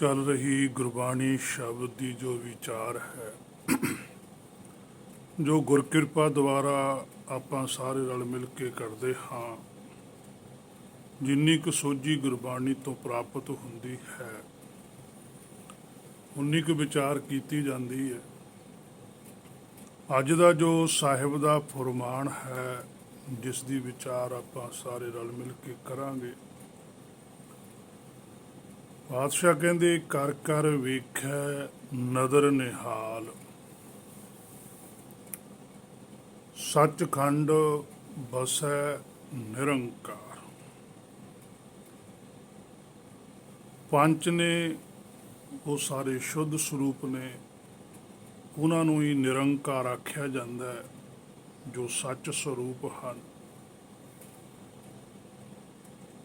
ਚੱਲ ਰਹੀ ਗੁਰਬਾਣੀ ਸ਼ਬਦ ਦੀ ਜੋ ਵਿਚਾਰ ਹੈ, ਜੋ ਗੁਰਕਿਰਪਾ ਦੁਆਰਾ ਆਪਾਂ ਸਾਰੇ ਰਲ ਮਿਲ ਕੇ ਕਰਦੇ ਹਾਂ, ਜਿੰਨੀ ਕੁ ਸੋਝੀ ਗੁਰਬਾਣੀ ਤੋਂ ਪ੍ਰਾਪਤ ਹੁੰਦੀ ਹੈ ਉਨੀ ਕੁ ਵਿਚਾਰ ਕੀਤੀ ਜਾਂਦੀ ਹੈ। ਅੱਜ ਦਾ ਜੋ ਸਾਹਿਬ ਦਾ ਫੁਰਮਾਨ ਹੈ, ਜਿਸ ਦੀ ਵਿਚਾਰ ਆਪਾਂ ਸਾਰੇ ਰਲ ਮਿਲ ਕੇ ਕਰਾਂਗੇ। ਪਾਤਸ਼ਾਹ ਕਹਿੰਦੇ, ਕਰ ਕਰ ਵੇਖੈ ਨਦਰ ਨਿਹਾਲ, ਸੱਚਖੰਡ ਬਸੈ ਨਿਰੰਕਾਰ। ਪੰਜ ਨੇ ਉਹ ਸਾਰੇ ਸ਼ੁੱਧ ਸਰੂਪ ਨੇ, ਉਹਨਾਂ ਨੂੰ ਹੀ ਨਿਰੰਕਾਰ ਆਖਿਆ ਜਾਂਦਾ ਹੈ, ਜੋ ਸੱਚ ਸਰੂਪ ਹਨ।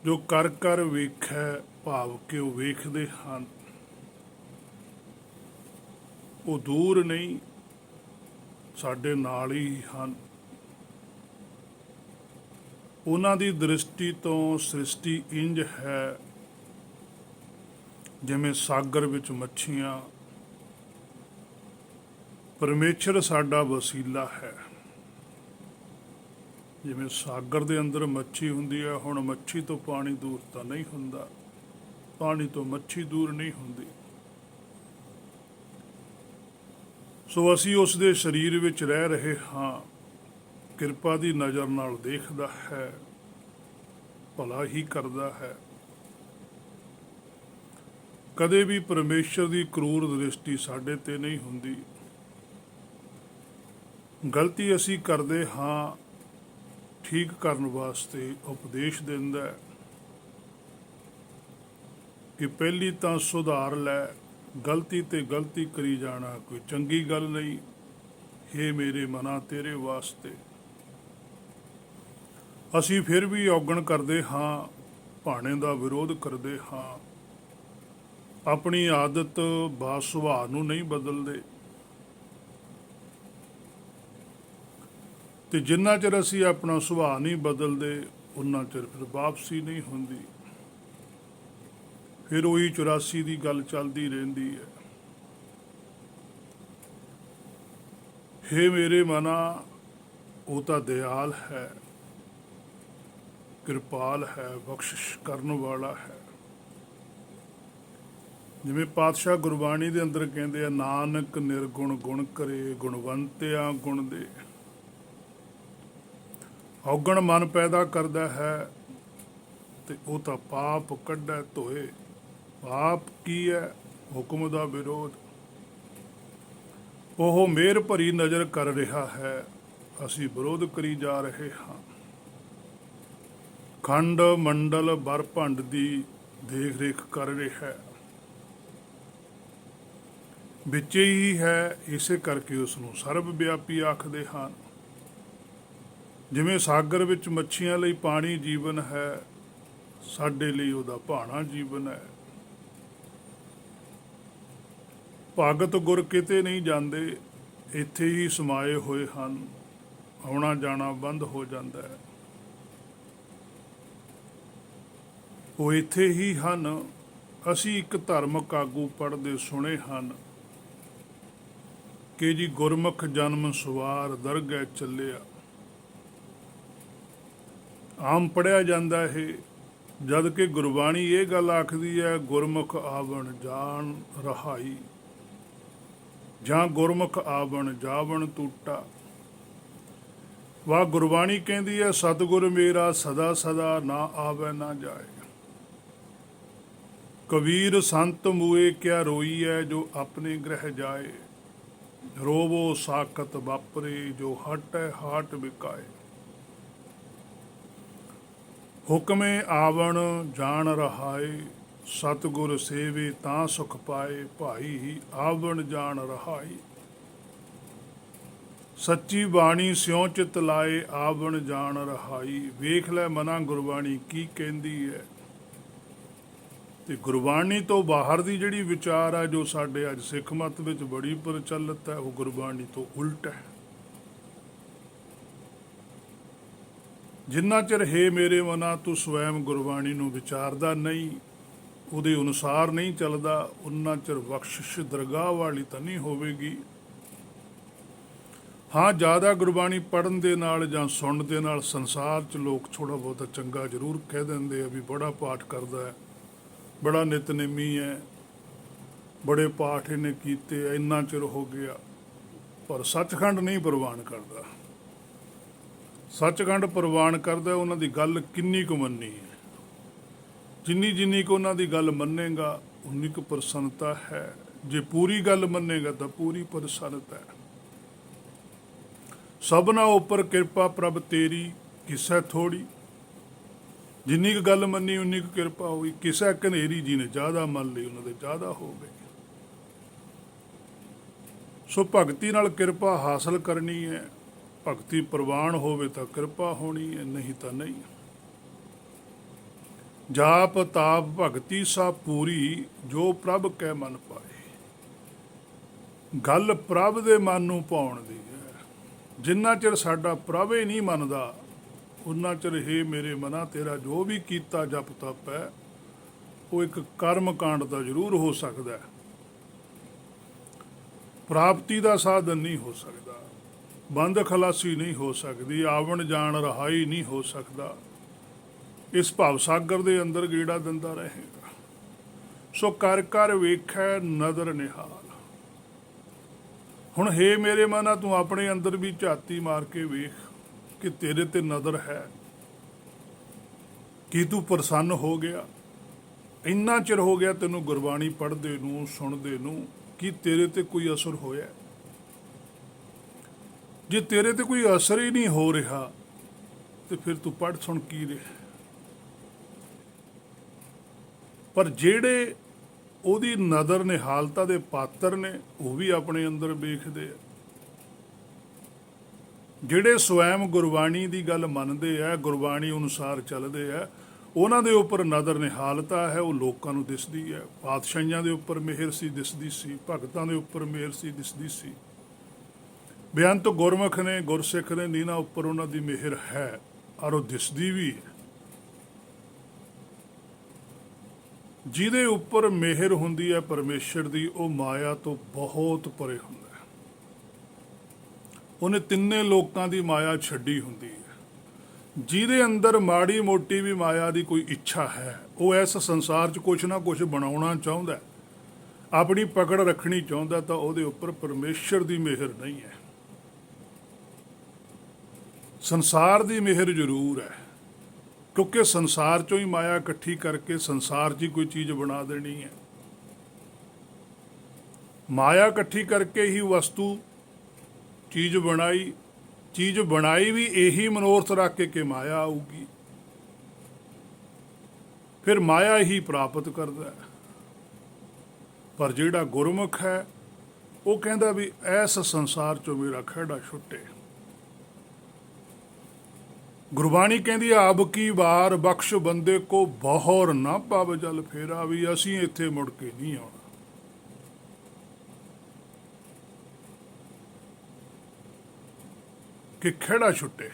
ਜੋ ਕਰ ਕਰ ਵੇਖੈ ਭਾਵ ਕਿ ਉਹ ਵੇਖਦੇ ਹਨ, ਉਹ ਦੂਰ ਨਹੀਂ, ਸਾਡੇ ਨਾਲ ਹੀ ਹਨ। ਉਹਨਾਂ ਦੀ ਦ੍ਰਿਸ਼ਟੀ ਤੋਂ ਸ੍ਰਿਸ਼ਟੀ ਇੰਜ ਹੈ ਜਿਵੇਂ ਸਾਗਰ ਵਿੱਚ ਮੱਛੀਆਂ। ਪਰਮੇਸ਼ਰ ਸਾਡਾ ਵਸੀਲਾ ਹੈ। ਜਿਵੇਂ ਸਾਗਰ ਦੇ ਅੰਦਰ ਮੱਛੀ ਹੁੰਦੀ ਹੈ, ਹੁਣ ਮੱਛੀ ਤੋਂ ਪਾਣੀ ਦੂਰ ਤਾਂ ਨਹੀਂ ਹੁੰਦਾ, ਪਾਣੀ ਤੋਂ ਮੱਛੀ ਦੂਰ ਨਹੀਂ ਹੁੰਦੀ। ਸੋ ਅਸੀਂ ਉਸ ਦੇ ਸਰੀਰ ਵਿੱਚ ਰਹਿ ਰਹੇ ਹਾਂ, ਕਿਰਪਾ ਦੀ ਨਜ਼ਰ ਨਾਲ ਦੇਖਦਾ ਹੈ, ਭਲਾ ਹੀ ਕਰਦਾ ਹੈ। ਕਦੇ ਵੀ ਪਰਮੇਸ਼ਰ ਦੀ ਕਰੂਰ ਦ੍ਰਿਸ਼ਟੀ ਸਾਡੇ ਤੇ ਨਹੀਂ ਹੁੰਦੀ। ਗਲਤੀ ਅਸੀਂ ਕਰਦੇ ਹਾਂ, ਠੀਕ ਕਰਨ ਵਾਸਤੇ ਉਪਦੇਸ਼ ਦਿੰਦਾ ਹੈ ਕਿ ਪਹਿਲੀ ਤਾਂ ਸੁਧਾਰ ਲੈ, ਗਲਤੀ ਤੇ ਗਲਤੀ ਕਰੀ ਜਾਣਾ ਕੋਈ ਚੰਗੀ ਗੱਲ ਨਹੀਂ। ਹੇ ਮੇਰੇ ਮਨਾ ਤੇਰੇ ਵਾਸਤੇ। ਅਸੀਂ ਫਿਰ ਵੀ ਔਗਣ ਕਰਦੇ ਹਾਂ, ਭਾਣੇ ਦਾ ਵਿਰੋਧ ਕਰਦੇ ਹਾਂ, ਆਪਣੀ ਆਦਤ ਬਾ ਸੁਭਾਅ ਨੂੰ ਨਹੀਂ ਬਦਲਦੇ। ਤੇ ਜਿੰਨਾ ਚਿਰ ਅਸੀਂ ਆਪਣਾ ਸੁਭਾਅ ਨਹੀਂ ਬਦਲਦੇ, ਉਨਾ ਚਿਰ ਫਿਰ ਵਾਪਸੀ ਨਹੀਂ ਹੁੰਦੀ। ਫਿਰ ਉਹੀ 84 ਦੀ ਗੱਲ ਚੱਲਦੀ ਰਹਿੰਦੀ ਹੈ। ਹੇ ਮੇਰੇ ਮਨਾ, ਉਹ ਤਾਂ ਦਿਆਲ ਹੈ, ਕਿਰਪਾਲ ਹੈ, ਬਖਸ਼ਿਸ਼ ਕਰਨ ਵਾਲਾ ਹੈ। ਜਿਵੇਂ ਪਾਤਸ਼ਾਹ ਗੁਰਬਾਣੀ ਦੇ ਅੰਦਰ ਕਹਿੰਦੇ ਆ, ਨਾਨਕ ਨਿਰਗੁਣ ਗੁਣ ਕਰੇ, ਗੁਣਵੰਤਿਆ ਗੁਣ ਦੇ। ਔਗਣ ਮਨ ਪੈਦਾ ਕਰਦਾ ਹੈ ਤੇ ਉਹ ਤਾਂ ਪਾਪ ਕੱਢੈ ਧੋਏ। ਪਾਪ ਕੀ ਹੈ? ਹੁਕਮ ਦਾ ਵਿਰੋਧ। ਉਹ ਮਿਹਰ ਭਰੀ ਨਜ਼ਰ ਕਰ ਰਿਹਾ ਹੈ, ਅਸੀਂ ਵਿਰੋਧ ਕਰੀ ਜਾ ਰਹੇ ਹਾਂ। ਖੰਡ ਮੰਡਲ ਬਰ ਭੰਡ ਦੀ ਦੇਖ ਰੇਖ ਕਰ ਰਿਹਾ ਹੈ, ਵਿੱਚ ਹੀ ਹੈ, ਇਸੇ ਕਰਕੇ ਉਸ ਨੂੰ ਸਰਬ ਵਿਆਪੀ ਆਖਦੇ ਹਨ। ਜਿਵੇਂ ਸਾਗਰ ਵਿੱਚ ਮੱਛੀਆਂ ਲਈ ਪਾਣੀ ਜੀਵਨ ਹੈ, ਸਾਡੇ ਲਈ ਉਹਦਾ ਭਾਣਾ ਜੀਵਨ ਹੈ। ਭਗਤ ਗੁਰ ਕਿਤੇ ਨਹੀਂ ਜਾਂਦੇ, ਇੱਥੇ ਹੀ ਸਮਾਏ ਹੋਏ ਹਨ, ਆਉਣਾ ਜਾਣਾ ਬੰਦ ਹੋ ਜਾਂਦਾ ਹੈ। ਉਹ ਇੱਥੇ ਹੀ ਹਨ। ਅਸੀਂ ਇੱਕ ਧਾਰਮਿਕ ਆਗੂ ਪੜ੍ਹਦੇ ਸੁਣੇ ਹਨ ਕਿ ਜੀ ਗੁਰਮੁਖ ਜਨਮ ਸਵਾਰ ਦਰਗਹਿ ਚੱਲਿਆ। ਆਮ ਪੜ੍ਹਿਆ ਜਾਂਦਾ ਇਹ, ਜਦ ਕਿ ਗੁਰਬਾਣੀ ਇਹ ਗੱਲ ਆਖਦੀ ਹੈ, ਗੁਰਮੁਖ ਆਵਣ ਜਾਣ ਰਹਾਈ, ਜਾਂ ਗੁਰਮੁਖ ਆਵਣ ਜਾਵਣ ਟੂਟਾ। ਵਾਹ ਗੁਰਬਾਣੀ ਕਹਿੰਦੀ ਹੈ, ਸਤਿਗੁਰ ਮੇਰਾ ਸਦਾ ਸਦਾ ਨਾ ਆਵੇ ਨਾ ਜਾਏ। ਕਬੀਰ ਸੰਤ ਮੂਏ ਕਿਆ ਰੋਈ ਹੈ, ਜੋ ਆਪਣੇ ਗ੍ਰਹਿ ਜਾਏ। ਰੋਵੋ ਸਾਕਤ ਵਾਪਰੇ, ਜੋ ਹਟੈ ਹਾਟ ਵਿਕਾਏ। ਹੁਕਮੇ ਆਵਣ ਜਾਣ ਰਹਾਏ, ਸਤਿਗੁਰ ਸੇਵੇ ਤਾਂ ਸੁਖ ਪਾਏ। ਭਾਈ ਆਵਣ ਜਾਣ ਰਹਾਈ, ਸੱਚੀ ਬਾਣੀ ਸਿਉ ਚਿਤ ਲਾਏ। ਆਵਣ ਜਾਣ ਰਹਾਈ। ਵੇਖ ਲੈ ਮਨਾ ਗੁਰਬਾਣੀ ਕੀ ਕਹਿੰਦੀ ਹੈ। ਤੇ ਗੁਰਬਾਣੀ ਤੋਂ ਬਾਹਰ ਦੀ ਜਿਹੜੀ ਵਿਚਾਰ ਹੈ, ਜੋ ਸਾਡੇ ਅੱਜ ਸਿੱਖ ਮਤ ਵਿੱਚ ਬੜੀ ਪ੍ਰਚਲਿਤ ਹੈ, ਉਹ ਗੁਰਬਾਣੀ ਤੋਂ ਉਲਟ ਹੈ। ਜਿੰਨਾ ਚਿਰ ਹੇ ਮੇਰੇ ਮਨਾ ਤੂੰ ਸਵੈਮ ਗੁਰਬਾਣੀ ਨੂੰ ਵਿਚਾਰਦਾ ਨਹੀਂ, ਉਹਦੇ ਅਨੁਸਾਰ ਨਹੀਂ ਚੱਲਦਾ, ਉਨਾ ਚਿਰ ਬਖਸ਼ਿਸ਼ ਦਰਗਾਹ ਵਾਲੀ ਤਾਂ ਨਹੀਂ ਹੋਵੇਗੀ। ਹਾਂ, ਜ਼ਿਆਦਾ ਗੁਰਬਾਣੀ ਪੜ੍ਹਨ ਦੇ ਨਾਲ ਜਾਂ ਸੁਣਨ ਦੇ ਨਾਲ ਸੰਸਾਰ 'ਚ ਲੋਕ ਥੋੜ੍ਹਾ ਬਹੁਤਾ ਚੰਗਾ ਜ਼ਰੂਰ ਕਹਿ ਦਿੰਦੇ ਆ ਵੀ ਬੜਾ ਪਾਠ ਕਰਦਾ ਹੈ, ਬੜਾ ਨਿਤਨੇਮੀ ਹੈ, ਬੜੇ ਪਾਠ ਇਹਨੇ ਕੀਤੇ, ਇੰਨਾ ਚਿਰ ਹੋ ਗਿਆ। ਪਰ ਸੱਚਖੰਡ ਨਹੀਂ ਪ੍ਰਵਾਨ ਕਰਦਾ। ਸੱਚਖੰਡ ਪ੍ਰਵਾਨ ਕਰਦਾ ਉਹਨਾਂ ਦੀ ਗੱਲ ਕਿੰਨੀ ਕੁ ਮੰਨੀ ਹੈ। ਜਿੰਨੀ ਕੁ ਉਹਨਾਂ ਦੀ ਗੱਲ ਮੰਨੇਗਾ ਉਨੀ ਕੁ ਪ੍ਰਸੰਨਤਾ ਹੈ। ਜੇ ਪੂਰੀ ਗੱਲ ਮੰਨੇਗਾ ਤਾਂ ਪੂਰੀ ਪ੍ਰਸੰਨਤਾ ਹੈ। ਸਭਨਾ ਉੱਪਰ ਕਿਰਪਾ ਪ੍ਰਭ ਤੇਰੀ, ਕਿਸੈ ਥੋੜੀ। ਜਿੰਨੀ ਕੁ ਗੱਲ ਮੰਨੀ ਉਨੀ ਕੁ ਕਿਰਪਾ ਹੋਈ। ਕਿਸੈ ਕਨੇਰੀ ਜੀ ਨੇ ਜ਼ਿਆਦਾ ਮੰਨ ਲਈ, ਉਹਨਾਂ ਦੇ ਜ਼ਿਆਦਾ ਹੋ ਗਏ। ਸੋ ਭਗਤੀ ਨਾਲ ਕਿਰਪਾ ਹਾਸਲ ਕਰਨੀ ਹੈ। ਭਗਤੀ ਪ੍ਰਵਾਨ ਹੋਵੇ ਤਾਂ ਕਿਰਪਾ ਹੋਣੀ ਹੈ, ਨਹੀਂ ਤਾਂ ਨਹੀਂ। ਜਾਪ ਤਾਪ ਭਗਤੀ ਸਾ ਪੂਰੀ, ਜੋ ਪ੍ਰਭ ਕੈ ਮਨ ਪਾਏ। ਗੱਲ ਪ੍ਰਭ ਦੇ ਮਨ ਨੂੰ ਪਾਉਣ ਦੀ ਹੈ। ਜਿੰਨਾ ਚਿਰ ਸਾਡਾ ਪ੍ਰਭ ਹੀ ਨਹੀਂ ਮੰਨਦਾ, ਉਨਾ ਚਿਰ ਹੇ ਮੇਰੇ ਮਨਾ ਤੇਰਾ ਜੋ ਵੀ ਕੀਤਾ ਜਪ ਤਪ ਹੈ, ਉਹ ਇੱਕ ਕਰਮ ਕਾਂਡ ਦਾ ਜ਼ਰੂਰ ਹੋ ਸਕਦਾ ਹੈ, ਪ੍ਰਾਪਤੀ ਦਾ ਸਾਧਨ ਨਹੀਂ ਹੋ ਸਕਦਾ। ਬੰਦ ਖਲਾਸੀ ਨਹੀਂ ਹੋ ਸਕਦੀ, ਆਵਣ ਜਾਣ ਰਹਾਈ ਨਹੀਂ ਹੋ ਸਕਦਾ। ਇਸ ਭਵ ਸਾਗਰ ਦੇ ਅੰਦਰ ਗੇੜਾ ਦਿੰਦਾ ਰਹੇਗਾ। ਸੋ ਕਰ ਕਰ ਵੇਖੈ ਨਦਰ ਨਿਹਾਲ। ਹੁਣ ਹੇ ਮੇਰੇ ਮਨਾ ਤੂੰ ਆਪਣੇ ਅੰਦਰ ਵੀ ਝਾਤੀ ਮਾਰ ਕੇ ਵੇਖ ਕਿ ਤੇਰੇ ਤੇ ਨਜ਼ਰ ਹੈ, ਕੀ ਤੂੰ ਪ੍ਰਸੰਨ ਹੋ ਗਿਆ। ਇੰਨਾ ਚਿਰ ਹੋ ਗਿਆ ਤੈਨੂੰ ਗੁਰਬਾਣੀ ਪੜ੍ਹਦੇ ਨੂੰ, ਸੁਣਦੇ ਨੂੰ, ਕੀ ਤੇਰੇ ਤੇ ਕੋਈ ਅਸਰ ਹੋਇਆ? ਜੇ ਤੇਰੇ ਤੇ ਕੋਈ ਅਸਰ ਹੀ ਨਹੀਂ ਹੋ ਰਿਹਾ ਤੇ ਫਿਰ ਤੂੰ ਪੜ੍ਹ ਸੁਣ ਕੀ ਰਿਹਾ? ਪਰ ਜਿਹੜੇ ਉਹਦੀ ਨਦਰ ਨਿਹਾਲਤਾ ਦੇ ਪਾਤਰ ਨੇ, ਉਹ ਵੀ ਆਪਣੇ ਅੰਦਰ ਵੇਖਦੇ ਆ। ਜਿਹੜੇ ਸਵੈਮ ਗੁਰਬਾਣੀ ਦੀ ਗੱਲ ਮੰਨਦੇ ਆ, ਗੁਰਬਾਣੀ ਅਨੁਸਾਰ ਚੱਲਦੇ ਆ, ਉਹਨਾਂ ਦੇ ਉੱਪਰ ਨਦਰ ਨਿਹਾਲਤਾ ਹੈ, ਉਹ ਲੋਕਾਂ ਨੂੰ ਦਿਸਦੀ ਹੈ। ਪਾਤਸ਼ਾਹੀਆਂ ਦੇ ਉੱਪਰ ਮਿਹਰ ਸੀ, ਦਿਸਦੀ ਸੀ। ਭਗਤਾਂ ਦੇ ਉੱਪਰ ਮਿਹਰ ਸੀ, ਦਿਸਦੀ ਸੀ। ਬੇਅੰਤ ਗੁਰਮੁਖ ਨੇ, ਗੁਰਸਿੱਖ ਨੇ, ਨੀਨਾ ਉੱਪਰ ਉਹਨਾਂ ਦੀ ਮਿਹਰ ਹੈ, ਔਰ ਉਹ ਦਿਸਦੀ ਵੀ ਹੈ। ਜਿਹਦੇ ਉੱਪਰ ਮਿਹਰ ਹੁੰਦੀ ਹੈ ਪਰਮੇਸ਼ਰ ਦੀ, ਉਹ ਮਾਇਆ ਤੋਂ ਬਹੁਤ ਪਰੇ ਹੁੰਦਾ ਹੈ। ਉਹਨੇ ਤਿੰਨੇ ਲੋਕਾਂ ਦੀ ਮਾਇਆ ਛੱਡੀ ਹੁੰਦੀ ਹੈ। ਜਿਹਦੇ ਅੰਦਰ ਮਾੜੀ ਮੋਟੀ ਵੀ ਮਾਇਆ ਦੀ ਕੋਈ ਇੱਛਾ ਹੈ, ਉਹ ਇਸ ਸੰਸਾਰ 'ਚ ਕੁਛ ਨਾ ਕੁਛ ਬਣਾਉਣਾ ਚਾਹੁੰਦਾ, ਆਪਣੀ ਪਕੜ ਰੱਖਣੀ ਚਾਹੁੰਦਾ, ਤਾਂ ਉਹਦੇ ਉੱਪਰ ਪਰਮੇਸ਼ਰ ਦੀ ਮਿਹਰ ਨਹੀਂ ਹੈ। ਸੰਸਾਰ ਦੀ ਮਿਹਰ ਜ਼ਰੂਰ ਹੈ, ਕਿਉਂਕਿ ਸੰਸਾਰ 'ਚੋਂ ਹੀ ਮਾਇਆ ਇਕੱਠੀ ਕਰਕੇ ਸੰਸਾਰ 'ਚ ਹੀ ਕੋਈ ਚੀਜ਼ ਬਣਾ ਦੇਣੀ ਹੈ। ਮਾਇਆ ਇਕੱਠੀ ਕਰਕੇ ਹੀ ਵਸਤੂ ਚੀਜ਼ ਬਣਾਈ, ਚੀਜ਼ ਬਣਾਈ ਵੀ ਇਹੀ ਮਨੋਰਥ ਰੱਖ ਕੇ ਕਿ ਮਾਇਆ ਆਊਗੀ, ਫਿਰ ਮਾਇਆ ਹੀ ਪ੍ਰਾਪਤ ਕਰਦਾ ਹੈ। ਪਰ ਜਿਹੜਾ ਗੁਰਮੁਖ ਹੈ, ਉਹ ਕਹਿੰਦਾ ਵੀ ਇਸ ਸੰਸਾਰ 'ਚੋਂ ਮੇਰਾ ਖਹਿੜਾ ਛੁੱਟੇ। ਗੁਰਬਾਣੀ ਕਹਿੰਦੀ ਆਬ ਕੀ ਵਾਰ ਬਖਸ਼ ਬੰਦੇ ਕੋ, ਬਹੁਰ ਨਾ ਪਵ ਜਲ ਫੇਰਾ। ਵੀ ਅਸੀਂ ਇੱਥੇ ਮੁੜ ਕੇ ਨਹੀਂ ਆਉਣਾ। ਕਿ ਖਹਿੜਾ ਛੁੱਟੇ।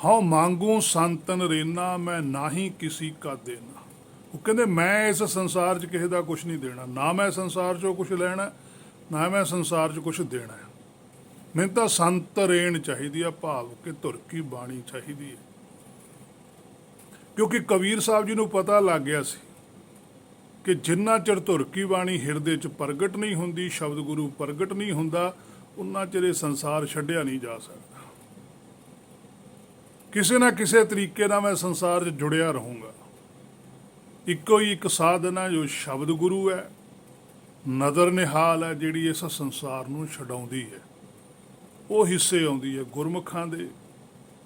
ਹਾਂ ਮੰਗੂ ਸੰਤਨ ਰੇਨਾ, ਮੈਂ ਨਾਹੀ ਕਿਸੀ ਕਾ ਦੇਣਾ। ਉਹ ਕਹਿੰਦੇ ਮੈਂ ਇਸ ਸੰਸਾਰ 'ਚ ਕਿਸੇ ਦਾ ਕੁਛ ਨਹੀਂ ਦੇਣਾ, ਨਾ ਮੈਂ ਸੰਸਾਰ 'ਚੋਂ ਕੁਛ ਲੈਣਾ, ਨਾ ਮੈਂ ਸੰਸਾਰ 'ਚ ਕੁਛ ਦੇਣਾ। ਮੈਨੂੰ ਤਾਂ ਸੰਤ ਰੇਣ ਚਾਹੀਦੀ ਆ, ਭਾਵ ਕਿ ਧੁਰ ਕੀ ਬਾਣੀ ਚਾਹੀਦੀ ਹੈ। ਕਿਉਂਕਿ ਕਬੀਰ ਸਾਹਿਬ ਜੀ ਨੂੰ ਪਤਾ ਲੱਗ ਗਿਆ ਸੀ ਕਿ ਜਿੰਨਾ ਚਿਰ ਧੁਰ ਕੀ ਬਾਣੀ ਹਿਰਦੇ 'ਚ ਪ੍ਰਗਟ ਨਹੀਂ ਹੁੰਦੀ, ਸ਼ਬਦ ਗੁਰੂ ਪ੍ਰਗਟ ਨਹੀਂ ਹੁੰਦਾ, ਉਨਾ ਚਿਰ ਇਹ ਸੰਸਾਰ ਛੱਡਿਆ ਨਹੀਂ ਜਾ ਸਕਦਾ। ਕਿਸੇ ਨਾ ਕਿਸੇ ਤਰੀਕੇ ਨਾਲ ਮੈਂ ਸੰਸਾਰ 'ਚ ਜੁੜਿਆ ਰਹੂੰਗਾ। ਇੱਕੋ ਹੀ ਇੱਕ ਸਾਧਨ ਹੈ ਜੋ ਸ਼ਬਦ ਗੁਰੂ ਹੈ, ਨਦਰ ਨਿਹਾਲ ਹੈ, ਜਿਹੜੀ ਇਸ ਸੰਸਾਰ ਨੂੰ ਛਡਾਉਂਦੀ ਹੈ। ਉਹ ਹਿੱਸੇ ਆਉਂਦੀ ਹੈ ਗੁਰਮੁਖਾਂ ਦੇ,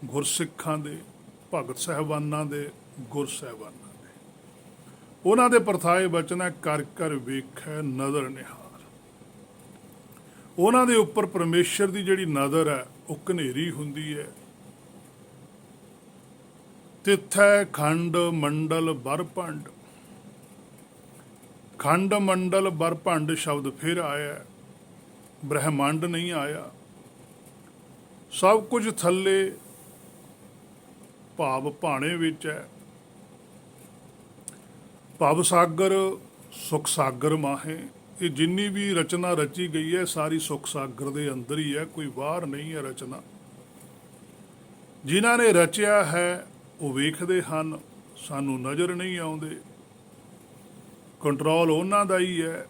ਗੁਰਸਿੱਖਾਂ ਦੇ, ਭਗਤ ਸਾਹਿਬਾਨਾਂ ਦੇ, ਗੁਰ ਸਾਹਿਬਾਨਾਂ ਦੇ। ਉਹਨਾਂ ਦੇ ਪਰਥਾਏ ਬਚਨ ਹੈ ਕਰ ਕਰ ਵੇਖੈ ਨਦਰ ਨਿਹਾਲ। ਉਹਨਾਂ ਦੇ ਉੱਪਰ ਪਰਮੇਸ਼ਰ ਦੀ ਜਿਹੜੀ ਨਜ਼ਰ ਹੈ ਉਹ ਘਨੇਰੀ ਹੁੰਦੀ ਹੈ। ਤਿੱਥੈ ਖੰਡ ਮੰਡਲ ਬਰਭੰਡ। ਖੰਡ ਮੰਡਲ ਬਰਭੰਡ ਸ਼ਬਦ ਫਿਰ ਆਇਆ, ਬ੍ਰਹਿਮੰਡ ਨਹੀਂ ਆਇਆ। ਸਭ ਕੁਝ ਥੱਲੇ ਭਾਵ ਭਾਣੇ ਵਿੱਚ ਹੈ। ਭਵ ਸਾਗਰ ਸੁਖ ਸਾਗਰ ਮਾਹੇ। ਇਹ ਜਿੰਨੀ ਵੀ ਰਚਨਾ ਰਚੀ ਗਈ ਹੈ ਸਾਰੀ ਸੁਖ ਸਾਗਰ ਦੇ ਅੰਦਰ ਹੀ ਹੈ, ਕੋਈ ਬਾਹਰ ਨਹੀਂ ਹੈ ਰਚਨਾ। ਜਿਨ੍ਹਾਂ ਨੇ ਰਚਿਆ ਹੈ ਉਹ ਵੇਖਦੇ ਹਨ, ਸਾਨੂੰ ਨਜ਼ਰ ਨਹੀਂ ਆਉਂਦੇ। ਕੰਟਰੋਲ ਉਹਨਾਂ ਦਾ ਹੀ ਹੈ,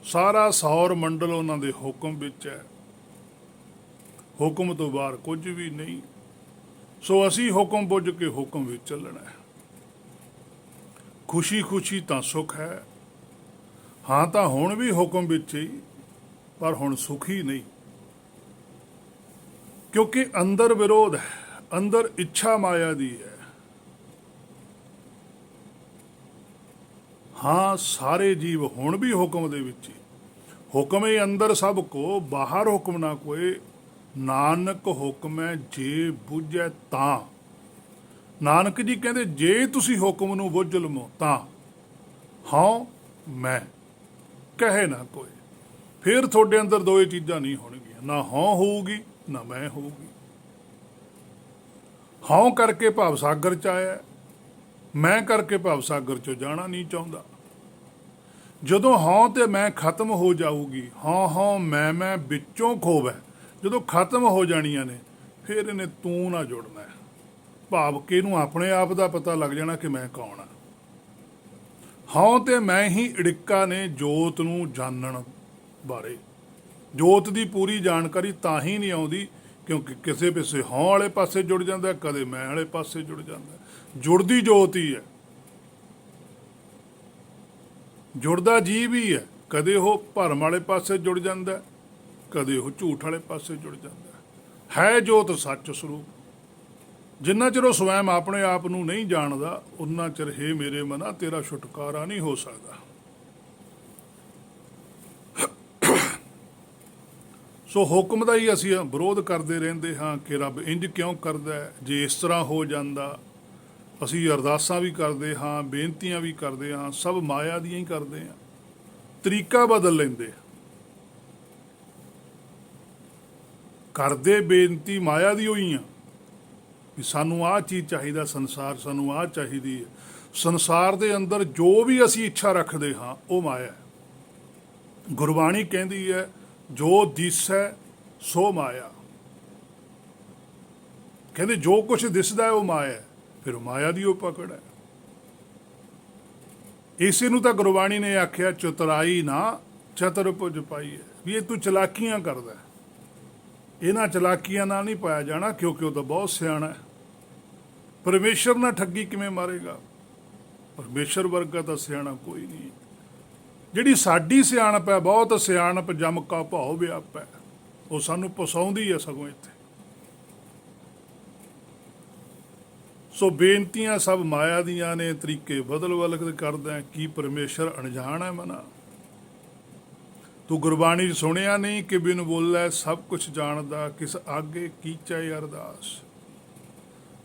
ਸਾਰਾ ਸੌਰ ਮੰਡਲ ਉਹਨਾਂ ਦੇ ਹੁਕਮ ਵਿੱਚ ਹੈ, ਹੁਕਮ ਤੋਂ ਬਾਹਰ ਕੁਝ ਵੀ ਨਹੀਂ। ਸੋ ਅਸੀਂ ਹੁਕਮ ਬੁੱਝ ਕੇ ਹੁਕਮ ਵਿੱਚ ਚੱਲਣਾ ਹੈ। ਖੁਸ਼ੀ ਖੁਸ਼ੀ ਤਾਂ ਸੁੱਖ ਹੈ, ਹਾਂ ਤਾਂ ਹੁਣ ਵੀ ਹੁਕਮ ਵਿੱਚ ਹੀ, ਪਰ ਹੁਣ ਸੁਖੀ ਨਹੀਂ, ਕਿਉਂਕਿ ਅੰਦਰ ਵਿਰੋਧ ਹੈ, ਅੰਦਰ ਇੱਛਾ ਮਾਇਆ ਦੀ ਹੈ। ਹਾਂ ਸਾਰੇ ਜੀਵ ਹੁਣ ਵੀ ਹੁਕਮ ਦੇ ਵਿੱਚ ਹੀ, ਹੁਕਮ ਹੈ ਅੰਦਰ ਸਭ ਕੋ, ਬਾਹਰ ਹੁਕਮ ਨਾ ਕੋਏ। ਨਾਨਕ ਹੁਕਮ ਹੈ ਜੇ ਬੁੱਝੈ ਤਾਂ। ਨਾਨਕ ਜੀ ਕਹਿੰਦੇ ਜੇ ਤੁਸੀਂ ਹੁਕਮ ਨੂੰ ਬੁੱਝ ਲਵੋ ਤਾਂ ਹਾਂ ਮੈਂ ਕਹੇ ਨਾ ਕੋਈ, ਫਿਰ ਤੁਹਾਡੇ ਅੰਦਰ ਦੋਏ ਚੀਜ਼ਾਂ ਨਹੀਂ ਹੋਣਗੀਆਂ, ਨਾ ਹਾਂ ਹੋਊਗੀ ਨਾ ਮੈਂ ਹੋਊਗੀ। ਹਾਂ ਕਰਕੇ ਭਵ ਸਾਗਰ ਚ ਆਇਆ, ਮੈਂ ਕਰਕੇ ਭਵ ਸਾਗਰ ਚੋਂ ਜਾਣਾ ਨਹੀਂ ਚਾਹੁੰਦਾ। ਜਦੋਂ ਹਾਂ ਤੇ ਮੈਂ ਖਤਮ ਹੋ ਜਾਊਗੀ, ਹਾਂ ਮੈਂ ਵਿੱਚੋਂ ਖੋਵੈ ਜਦੋਂ ਖਤਮ ਹੋ ਜਾਣੀਆਂ ਨੇ, ਫਿਰ ਇਹਨੇ ਤੂੰ ਨਾ ਜੁੜਨਾ ਹੈ। ਭਾਵ ਕਿ ਇਹਨੂੰ ਆਪਣੇ ਆਪ ਦਾ ਪਤਾ ਲੱਗ ਜਾਣਾ ਕਿ ਮੈਂ ਕੌਣ ਹਾਂ। ਹਾਂ ਤੇ ਮੈਂ ਹੀ ਅੜਿੱਕਾ ਨੇ ਜੋਤ ਨੂੰ ਜਾਣਨ ਬਾਰੇ। ਜੋਤ ਦੀ ਪੂਰੀ ਜਾਣਕਾਰੀ ਤਾਂ ਹੀ ਨਹੀਂ ਆਉਂਦੀ ਕਿਉਂਕਿ ਕਿਸੇ ਪਾਸੇ ਹਾਂ ਵਾਲੇ ਪਾਸੇ ਜੁੜ ਜਾਂਦਾ, ਕਦੇ ਮੈਂ ਵਾਲੇ ਪਾਸੇ ਜੁੜ ਜਾਂਦਾ। ਜੁੜਦੀ ਜੋਤ ਹੀ ਹੈ, ਜੁੜਦਾ ਜੀਵ ਹੀ ਹੈ। ਕਦੇ ਉਹ ਭਰਮ ਵਾਲੇ ਪਾਸੇ ਜੁੜ ਜਾਂਦਾ, ਕਦੇ ਉਹ ਝੂਠ ਵਾਲੇ ਪਾਸੇ ਜੁੜ ਜਾਂਦਾ। ਹੈ ਜੋਤ ਸੱਚ ਸਰੂਪ। ਜਿੰਨਾ ਚਿਰ ਉਹ ਸਵੈਮ ਆਪਣੇ ਆਪ ਨੂੰ ਨਹੀਂ ਜਾਣਦਾ, ਉਨਾ ਚਿਰ ਹੇ ਮੇਰੇ ਮਨਾ ਤੇਰਾ ਛੁਟਕਾਰਾ ਨਹੀਂ ਹੋ ਸਕਦਾ। ਸੋ ਹੁਕਮ ਦਾ ਹੀ ਅਸੀਂ ਵਿਰੋਧ ਕਰਦੇ ਰਹਿੰਦੇ ਹਾਂ ਕਿ ਰੱਬ ਇੰਜ ਕਿਉਂ ਕਰਦਾ ਹੈ। ਜੇ ਇਸ ਤਰ੍ਹਾਂ ਹੋ ਜਾਂਦਾ, ਅਸੀਂ ਅਰਦਾਸਾਂ ਵੀ ਕਰਦੇ ਹਾਂ, ਬੇਨਤੀਆਂ ਵੀ ਕਰਦੇ ਹਾਂ, ਸਭ ਮਾਇਆ ਦੀਆਂ ਹੀ ਕਰਦੇ ਹਾਂ। ਤਰੀਕਾ ਬਦਲ ਲੈਂਦੇ, ਕਰਦੇ ਬੇਨਤੀ ਮਾਇਆ ਦੀ ਹੋਈ ਆ ਵੀ ਸਾਨੂੰ ਆਹ ਚੀਜ਼ ਚਾਹੀਦਾ, ਸੰਸਾਰ ਸਾਨੂੰ ਆਹ ਚਾਹੀਦੀ ਹੈ। ਸੰਸਾਰ ਦੇ ਅੰਦਰ ਜੋ ਵੀ ਅਸੀਂ ਇੱਛਾ ਰੱਖਦੇ ਹਾਂ ਉਹ ਮਾਇਆ ਹੈ। ਗੁਰਬਾਣੀ ਕਹਿੰਦੀ ਹੈ ਜੋ ਦਿਸੈ ਸੋ ਮਾਇਆ। ਕਹਿੰਦੇ ਜੋ ਕੁਛ ਦਿਸਦਾ ਹੈ ਉਹ ਮਾਇਆ ਹੈ, ਫਿਰ ਮਾਇਆ ਦੀ ਉਹ ਪਕੜ ਹੈ। ਇਸੇ ਨੂੰ ਤਾਂ ਗੁਰਬਾਣੀ ਨੇ ਆਖਿਆ ਚਤੁਰਾਈ ਨਾ ਚਤੁਰਭੁਜ ਪਾਈ ਹੈ, ਵੀ ਇਹ ਤੂੰ ਚਲਾਕੀਆਂ ਕਰਦਾ। ਇਹਨਾਂ ਚਲਾਕੀਆਂ ਨਾਲ ਨਹੀਂ ਪਾਇਆ ਜਾਣਾ ਕਿਉਂਕਿ ਉਹ ਤਾਂ ਬਹੁਤ ਸਿਆਣਾ ਹੈ। ਪਰਮੇਸ਼ਰ ਨਾਲ ਠੱਗੀ ਕਿਵੇਂ ਮਾਰੇਗਾ? ਪਰਮੇਸ਼ਰ ਵਰਗਾ ਤਾਂ ਸਿਆਣਾ ਕੋਈ ਨਹੀਂ। ਜਿਹੜੀ ਸਾਡੀ ਸਿਆਣਪ ਹੈ, ਬਹੁਤ ਸਿਆਣਪ ਜਮ ਕਾ ਭਾਉ ਵਿਆਪ ਹੈ, ਉਹ ਸਾਨੂੰ ਪਸਾਉਂਦੀ ਹੈ ਸਗੋਂ ਇੱਥੇ। ਸੋ ਬੇਨਤੀਆਂ ਸਭ ਮਾਇਆ ਦੀਆਂ ਨੇ, ਤਰੀਕੇ ਬਦਲ ਬਦਲ ਕਰਦਾ। ਕੀ ਪਰਮੇਸ਼ਰ ਅਣਜਾਣ ਹੈ ਮਨਾ? ਤੂੰ ਗੁਰਬਾਣੀ 'ਚ ਸੁਣਿਆ ਨਹੀਂ ਕਿ ਬਿਨ ਬੋਲੇ ਸਭ ਕੁਛ ਜਾਣਦਾ, ਕਿਸ ਆਗੇ ਕੀਚੈ ਅਰਦਾਸ।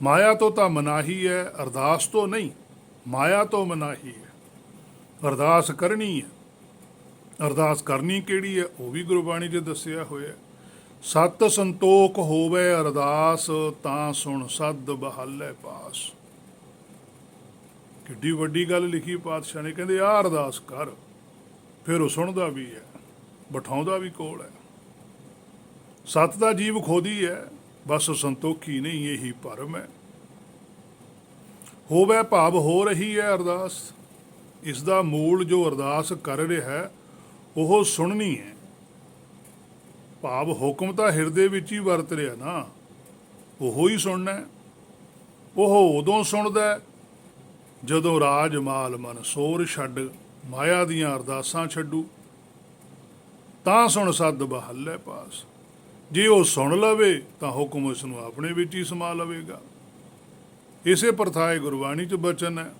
ਮਾਇਆ ਤੋਂ ਤਾਂ ਮਨਾਹੀ ਹੈ, ਅਰਦਾਸ ਤੋਂ ਨਹੀਂ। ਮਾਇਆ ਤੋਂ ਮਨਾਹੀ ਹੈ, ਅਰਦਾਸ ਕਰਨੀ ਹੈ। ਅਰਦਾਸ ਕਰਨੀ ਕਿਹੜੀ ਹੈ ਉਹ ਵੀ ਗੁਰਬਾਣੀ 'ਚ ਦੱਸਿਆ ਹੋਇਆ। ਸਤ ਸੰਤੋਖ ਹੋਵੇ ਅਰਦਾਸ, ਤਾਂ ਸੁਣ ਸਦ ਬਹਾਲੇ ਪਾਸ। ਕਿੱਡੀ ਵੱਡੀ ਗੱਲ ਲਿਖੀ ਪਾਤਸ਼ਾਹ ਨੇ। ਕਹਿੰਦੇ ਆਹ ਅਰਦਾਸ ਕਰ, ਫਿਰ ਉਹ ਸੁਣਦਾ ਵੀ ਹੈ, ਬਿਠਾਉਂਦਾ ਵੀ ਕੋਲ ਹੈ। ਸਤ ਦਾ ਜੀਵ ਖੋਦੀ ਹੈ, ਬਸ ਸੰਤੋਖੀ ਨਹੀਂ, ਇਹੀ ਭਰਮ ਹੈ। ਹੋਵੇ ਭਾਵ ਹੋ ਰਹੀ ਹੈ ਅਰਦਾਸ। ਇਸ ਦਾ ਮੂਲ ਜੋ ਅਰਦਾਸ ਕਰ ਰਿਹਾ ਹੈ ਉਹ ਸੁਣਨੀ ਹੈ। ਭਾਵ ਹੁਕਮ ਤਾਂ ਹਿਰਦੇ ਵਿੱਚ ਹੀ ਵਰਤ ਰਿਹਾ ਨਾ, ਉਹੋ ਹੀ ਸੁਣਨਾ। ਉਹ ਉਦੋਂ ਸੁਣਦਾ ਜਦੋਂ ਰਾਜ ਮਾਲ ਮਨ ਸੋਰ ਛੱਡ ਮਾਇਆ ਦੀਆਂ ਅਰਦਾਸਾਂ ਛੱਡੂ, ਤਾਂ ਸੁਣ ਸਦ ਬਹਾਲੇ ਪਾਸ। ਜੇ ਉਹ ਸੁਣ ਲਵੇ ਤਾਂ ਹੁਕਮ ਉਸ ਨੂੰ ਆਪਣੇ ਵਿੱਚ ਹੀ ਸਮਾ ਲਵੇਗਾ। ਇਸੇ ਪ੍ਰਥਾਏ ਗੁਰਬਾਣੀ 'ਚ ਬਚਨ ਹੈ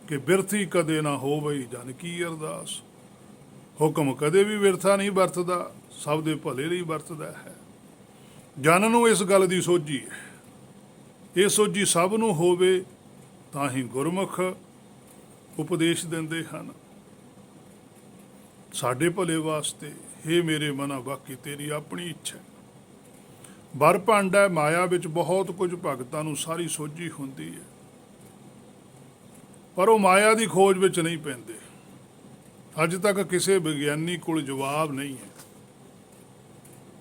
ਕਿ ਬਿਰਥੀ ਕਦੇ ਨਾ ਹੋਵਈ ਜਨ ਕੀ ਅਰਦਾਸ। ਹੁਕਮ ਕਦੇ ਵੀ ਵਿਰਥਾ ਨਹੀਂ ਵਰਤਦਾ, ਸਭ ਦੇ ਭਲੇ ਲਈ ਵਰਤਦਾ ਹੈ। ਜਨ ਨੂੰ ਇਸ ਗੱਲ ਦੀ ਸੋਝੀ ਹੈ, ਇਹ ਸੋਝੀ ਸਭ ਨੂੰ ਹੋਵੇ ਤਾਂ ਹੀ ਗੁਰਮੁਖ ਉਪਦੇਸ਼ ਦਿੰਦੇ ਹਨ ਸਾਡੇ ਭਲੇ ਵਾਸਤੇ। ਹੇ ਮੇਰੇ ਮਨਾ ਬਾਕੀ ਤੇਰੀ ਆਪਣੀ ਇੱਛਾ। ਬਰ ਭੰਡ ਹੈ ਮਾਇਆ ਵਿੱਚ ਬਹੁਤ ਕੁਝ, ਭਗਤਾਂ ਨੂੰ ਸਾਰੀ ਸੋਝੀ ਹੁੰਦੀ ਹੈ, ਪਰ ਉਹ ਮਾਇਆ ਦੀ ਖੋਜ ਵਿੱਚ ਨਹੀਂ ਪੈਂਦੇ। ਅੱਜ ਤੱਕ ਕਿਸੇ ਵਿਗਿਆਨੀ ਕੋਲ ਜਵਾਬ ਨਹੀਂ ਹੈ।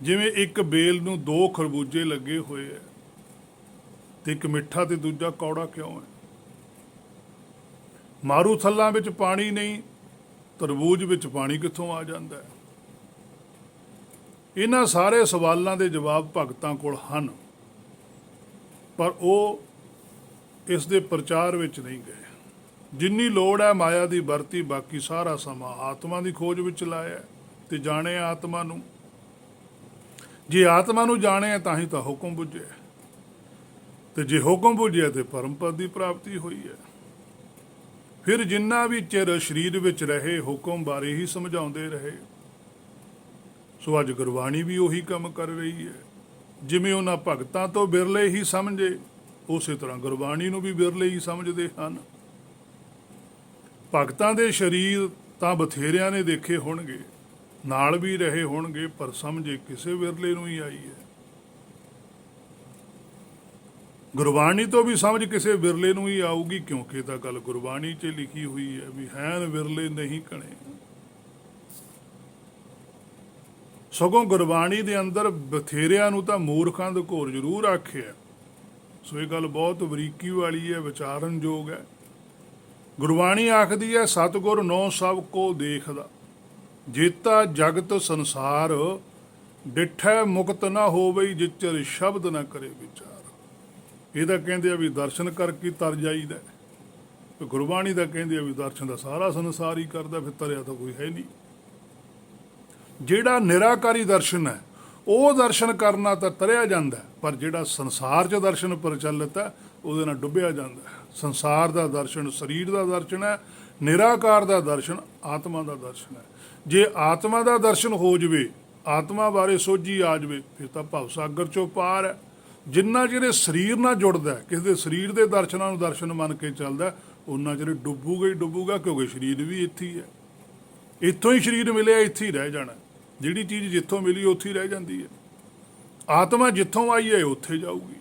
ਜਿਵੇਂ ਇੱਕ ਬੇਲ ਨੂੰ 2 ਖਰਬੂਜੇ ਲੱਗੇ ਹੋਏ ਹੈ ਤੇ ਇੱਕ ਮਿੱਠਾ ਤੇ ਦੂਜਾ ਕੌੜਾ ਕਿਉਂ ਹੈ? ਮਾਰੂ ਥੱਲਾਂ ਵਿੱਚ ਪਾਣੀ ਨਹੀਂ, ਤਰਬੂਜ ਵਿੱਚ ਪਾਣੀ ਕਿੱਥੋਂ ਆ ਜਾਂਦਾ ਹੈ? ਇਹਨਾਂ ਸਾਰੇ ਸਵਾਲਾਂ ਦੇ ਜਵਾਬ ਭਗਤਾਂ ਕੋਲ ਹਨ, ਪਰ ਉਹ ਇਸ ਦੇ ਪ੍ਰਚਾਰ ਵਿੱਚ ਨਹੀਂ ਗਏ। ਜਿੰਨੀ ਲੋੜ ਹੈ ਮਾਇਆ ਦੀ ਵਰਤੀ, ਬਾਕੀ ਸਾਰਾ ਸਮਾਂ ਆਤਮਾ ਦੀ ਖੋਜ ਵਿੱਚ ਲਾਇਆ ਤੇ ਜਾਣਿਆ ਆਤਮਾ ਨੂੰ। ਜੇ ਆਤਮਾ ਨੂੰ ਜਾਣਿਆ ਤਾਂ ਹੀ ਤਾਂ ਹੁਕਮ ਬੁੱਝਿਆ, ਤੇ ਜੇ ਹੁਕਮ ਬੁੱਝਿਆ ਤੇ ਪਰਮ ਪਦ ਦੀ ਪ੍ਰਾਪਤੀ ਹੋਈ ਹੈ। ਫਿਰ ਜਿੰਨਾ ਵੀ ਚਿਰ ਸਰੀਰ ਵਿੱਚ ਰਹੇ ਹੁਕਮ ਬਾਰੇ ਹੀ ਸਮਝਾਉਂਦੇ ਰਹੇ। ਸੋ ਅੱਜ ਗੁਰਬਾਣੀ ਵੀ ਉਹੀ ਕੰਮ ਕਰ ਰਹੀ ਹੈ। ਜਿਵੇਂ ਉਹਨਾਂ ਭਗਤਾਂ ਤੋਂ ਬਿਰਲੇ ਹੀ ਸਮਝੇ, ਉਸੇ ਤਰ੍ਹਾਂ ਗੁਰਬਾਣੀ ਨੂੰ ਵੀ ਬਿਰਲੇ ਹੀ ਸਮਝਦੇ ਹਨ। ਭਗਤਾਂ ਦੇ ਸਰੀਰ ਤਾਂ ਬਥੇਰਿਆਂ ਨੇ ਦੇਖੇ ਹੋਣਗੇ, ਨਾਲ ਵੀ ਰਹੇ ਹੋਣਗੇ, ਪਰ ਸਮਝੇ ਕਿਸੇ ਵਿਰਲੇ ਨੂੰ ਹੀ ਆਈ ਹੈ। ਗੁਰਬਾਣੀ ਤੋਂ ਵੀ ਸਮਝ ਕਿਸੇ ਵਿਰਲੇ ਨੂੰ ਹੀ ਆਊਗੀ, ਕਿਉਂਕਿ ਤਾਂ ਗੱਲ ਗੁਰਬਾਣੀ 'ਚ ਲਿਖੀ ਹੋਈ ਹੈ ਵੀ ਹੈਨ ਵਿਰਲੇ ਨਹੀਂ ਕਣੇ। ਸਗੋਂ ਗੁਰਬਾਣੀ ਦੇ ਅੰਦਰ ਬਥੇਰਿਆਂ ਨੂੰ ਤਾਂ ਮੂਰਖਾਂ ਦਾ ਘੋਰ ਜ਼ਰੂਰ ਆਖਿਆ। ਸੋ ਇਹ ਗੱਲ ਬਹੁਤ ਬਰੀਕੀ ਵਾਲੀ ਹੈ, ਵਿਚਾਰਨਯੋਗ ਹੈ। ਗੁਰਬਾਣੀ ਆਖਦੀ ਹੈ, ਸਤਿਗੁਰ ਨੋ ਸਭ ਕੋ ਦੇਖਦਾ, ਜੇਤਾ ਜਗਤ ਸੰਸਾਰ, ਡਿਠੈ ਮੁਕਤ ਨਾ ਹੋਵਈ, ਜਿਚਰ ਸ਼ਬਦ ਨਾ ਕਰੇ ਵਿਚਾਰ। ਇਹਦਾ ਕਹਿੰਦੇ ਆ ਵੀ ਦਰਸ਼ਨ ਕਰਕੇ ਤਰ ਜਾਈਦਾ, ਗੁਰਬਾਣੀ ਦਾ ਕਹਿੰਦੇ ਆ ਵੀ ਦਰਸ਼ਨ ਦਾ ਸਾਰਾ ਸੰਸਾਰ ਹੀ ਕਰਦਾ, ਫਿਰ ਤਰਿਆ ਤਾਂ ਕੋਈ ਹੈ ਨਹੀਂ। ਜਿਹੜਾ ਨਿਰਾਕਾਰੀ ਦਰਸ਼ਨ ਹੈ ਉਹ ਦਰਸ਼ਨ ਕਰਨਾ ਤਾਂ ਤਰਿਆ ਜਾਂਦਾ, ਪਰ ਜਿਹੜਾ ਸੰਸਾਰ 'ਚ ਦਰਸ਼ਨ ਪ੍ਰਚਲਿਤ ਹੈ ਉਹਦੇ ਨਾਲ ਡੁੱਬਿਆ ਜਾਂਦਾ। ਸੰਸਾਰ ਦਾ ਦਰਸ਼ਨ ਸਰੀਰ ਦਾ ਦਰਸ਼ਨ ਹੈ, ਨਿਰਾਕਾਰ ਦਾ ਦਰਸ਼ਨ ਆਤਮਾ ਦਾ ਦਰਸ਼ਨ ਹੈ। ਜੇ ਆਤਮਾ ਦਾ ਦਰਸ਼ਨ ਹੋ ਜਾਵੇ, ਆਤਮਾ ਬਾਰੇ ਸੋਝੀ ਆ ਜਾਵੇ, ਫਿਰ ਤਾਂ ਭਵ ਸਾਗਰ 'ਚੋਂ ਪਾਰ ਹੈ। ਜਿੰਨਾ ਚਿਰ ਸਰੀਰ ਨਾਲ ਜੁੜਦਾ, ਕਿਸੇ ਦੇ ਸਰੀਰ ਦੇ ਦਰਸ਼ਨਾਂ ਨੂੰ ਦਰਸ਼ਨ ਮੰਨ ਕੇ ਚੱਲਦਾ, ਉਹਨਾਂ ਚਿਰ ਡੁੱਬੂਗਾ ਹੀ ਡੁੱਬੂਗਾ, ਕਿਉਂਕਿ ਸਰੀਰ ਵੀ ਇੱਥੇ ਹੀ ਹੈ। ਇੱਥੋਂ ਹੀ ਸਰੀਰ ਮਿਲਿਆ, ਇੱਥੇ ਹੀ ਰਹਿ ਜਾਣਾ। ਜਿਹੜੀ ਚੀਜ਼ ਜਿੱਥੋਂ ਮਿਲੀ ਉੱਥੇ ਹੀ ਰਹਿ ਜਾਂਦੀ ਹੈ। ਆਤਮਾ ਜਿੱਥੋਂ ਆਈ ਹੈ ਉੱਥੇ ਜਾਊਗੀ।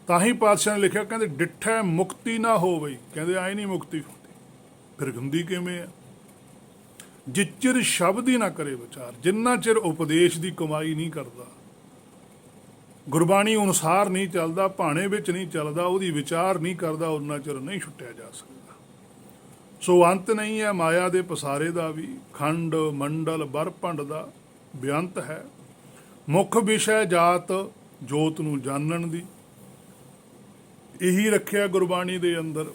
ਤਾਂ ਹੀ ਪਾਤਸ਼ਾਹ ਨੇ ਲਿਖਿਆ, ਕਹਿੰਦੇ ਡਿਠੈ ਮੁਕਤੀ ਨਾ ਹੋਵੇ। ਕਹਿੰਦੇ ਆਏ ਨਹੀਂ ਮੁਕਤੀ ਹੁੰਦੀ, ਫਿਰ ਹੁੰਦੀ ਕਿਵੇਂ ਆ? ਜਿਚਰ ਸ਼ਬਦ ਹੀ ਨਾ ਕਰੇ ਵਿਚਾਰ। ਜਿੰਨਾ ਚਿਰ ਉਪਦੇਸ਼ ਦੀ ਕਮਾਈ ਨਹੀਂ ਕਰਦਾ, ਗੁਰਬਾਣੀ ਅਨੁਸਾਰ ਨਹੀਂ ਚੱਲਦਾ, ਭਾਣੇ ਵਿੱਚ ਨਹੀਂ ਚੱਲਦਾ, ਉਹਦੀ ਵਿਚਾਰ ਨਹੀਂ ਕਰਦਾ, ਉਹਨਾਂ ਚਿਰ ਨਹੀਂ ਛੁੱਟਿਆ ਜਾ ਸਕਦਾ। ਸੋ ਅੰਤ ਨਹੀਂ ਹੈ ਮਾਇਆ ਦੇ ਪਸਾਰੇ ਦਾ ਵੀ, ਖੰਡ ਮੰਡਲ ਬਰਪੰਡ ਦਾ ਬੇਅੰਤ ਹੈ। ਮੁੱਖ ਵਿਸ਼ਾ ਜਾਤ ਜੋਤ ਨੂੰ ਜਾਣਨ ਦੀ, ਇਹੀ ਰੱਖਿਆ ਗੁਰਬਾਣੀ ਦੇ ਅੰਦਰ।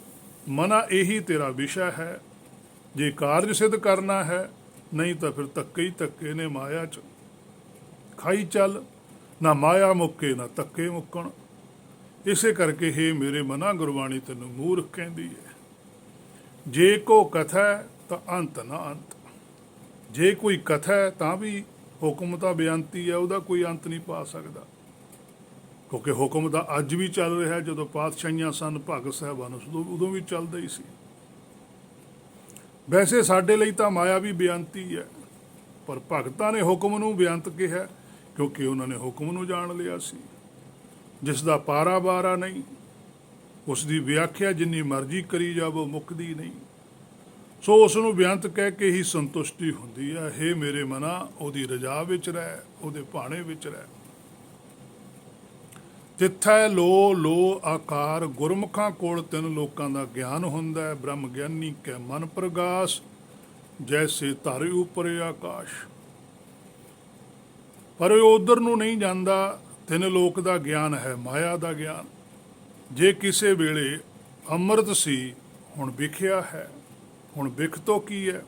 ਮਨਾ ਇਹੀ ਤੇਰਾ ਵਿਸ਼ਾ ਹੈ, ਜੇ ਕਾਰਜ ਸਿੱਧ ਕਰਨਾ ਹੈ, ਨਹੀਂ ਤਾਂ ਫਿਰ ਧੱਕੇ ਹੀ ਧੱਕੇ ਨੇ ਮਾਇਆ 'ਚ ਖਾਈ ਚੱਲ। ਨਾ ਮਾਇਆ ਮੁੱਕੇ ਨਾ ਧੱਕੇ ਮੁੱਕਣ। ਇਸੇ ਕਰਕੇ ਹੀ ਮੇਰੇ ਮਨਾ ਗੁਰਬਾਣੀ ਤੈਨੂੰ ਮੂਰਖ ਕਹਿੰਦੀ ਹੈ। ਜੇ ਕੋ ਕਥਾ ਤਾਂ ਅੰਤ ਨਾ ਅੰਤ। ਜੇ ਕੋਈ ਕਥਾ ਤਾਂ ਵੀ ਹੁਕਮ ਤਾਂ ਬੇਅੰਤੀ ਹੈ, ਉਹਦਾ ਕੋਈ ਅੰਤ ਨਹੀਂ ਪਾ ਸਕਦਾ, ਕਿਉਂਕਿ ਹੁਕਮ ਤਾਂ ਅੱਜ ਵੀ ਚੱਲ ਰਿਹਾ। ਜਦੋਂ ਪਾਤਸ਼ਾਹੀਆਂ ਸਨ, ਭਗਤ ਸਾਹਿਬਾਨ, ਉਦੋਂ ਵੀ ਚੱਲਦਾ ਹੀ ਸੀ। ਵੈਸੇ ਸਾਡੇ ਲਈ ਤਾਂ ਮਾਇਆ ਵੀ ਬੇਅੰਤੀ ਹੈ, ਪਰ ਭਗਤਾਂ ਨੇ ਹੁਕਮ ਨੂੰ ਬੇਅੰਤ ਕਿਹਾ, ਕਿਉਂਕਿ ਉਹਨਾਂ ਨੇ ਹੁਕਮ ਨੂੰ ਜਾਣ ਲਿਆ ਸੀ। ਜਿਸ ਦਾ ਪਾਰਾ ਬਾਰਾ ਨਹੀਂ, ਉਸ ਦੀ ਵਿਆਖਿਆ ਜਿੰਨੀ ਮਰਜ਼ੀ ਕਰੀ ਜਾਵੋ ਮੁੱਕਦੀ ਨਹੀਂ। ਸੋ ਉਸ ਨੂੰ ਬੇਅੰਤ ਕਹਿ ਕੇ ਹੀ ਸੰਤੁਸ਼ਟੀ ਹੁੰਦੀ ਹੈ। ਹੇ ਮੇਰੇ ਮਨਾ, ਉਹਦੀ ਰਜਾ ਵਿੱਚ ਰਹਿ, ਉਹਦੇ ਭਾਣੇ ਵਿੱਚ ਰਹਿ। ਤਿੱਥੈ ਲੋ ਲੋ ਆਕਾਰ, ਗੁਰਮੁਖਾਂ ਕੋਲ 3 ਲੋਕਾਂ ਦਾ ਗਿਆਨ ਹੁੰਦਾ ਹੈ। ਬ੍ਰਹਮ ਗਿਆਨੀ ਕੈ ਮਨ ਪ੍ਰਗਾਸ, ਜੈਸੇ ਧਾਰੇ ਉੱਪਰ ਆਕਾਸ਼। ਪਰ ਉਹ ਉਧਰ ਨੂੰ ਨਹੀਂ ਜਾਂਦਾ। 3 ਲੋਕ ਦਾ ਗਿਆਨ ਹੈ, ਮਾਇਆ ਦਾ ਗਿਆਨ। ਜੇ ਕਿਸੇ ਵੇਲੇ ਅੰਮ੍ਰਿਤ ਸੀ, ਹੁਣ ਵਿਖਿਆ ਹੈ। ਹੁਣ ਵਿਖ ਤੋਂ ਕੀ ਹੈ?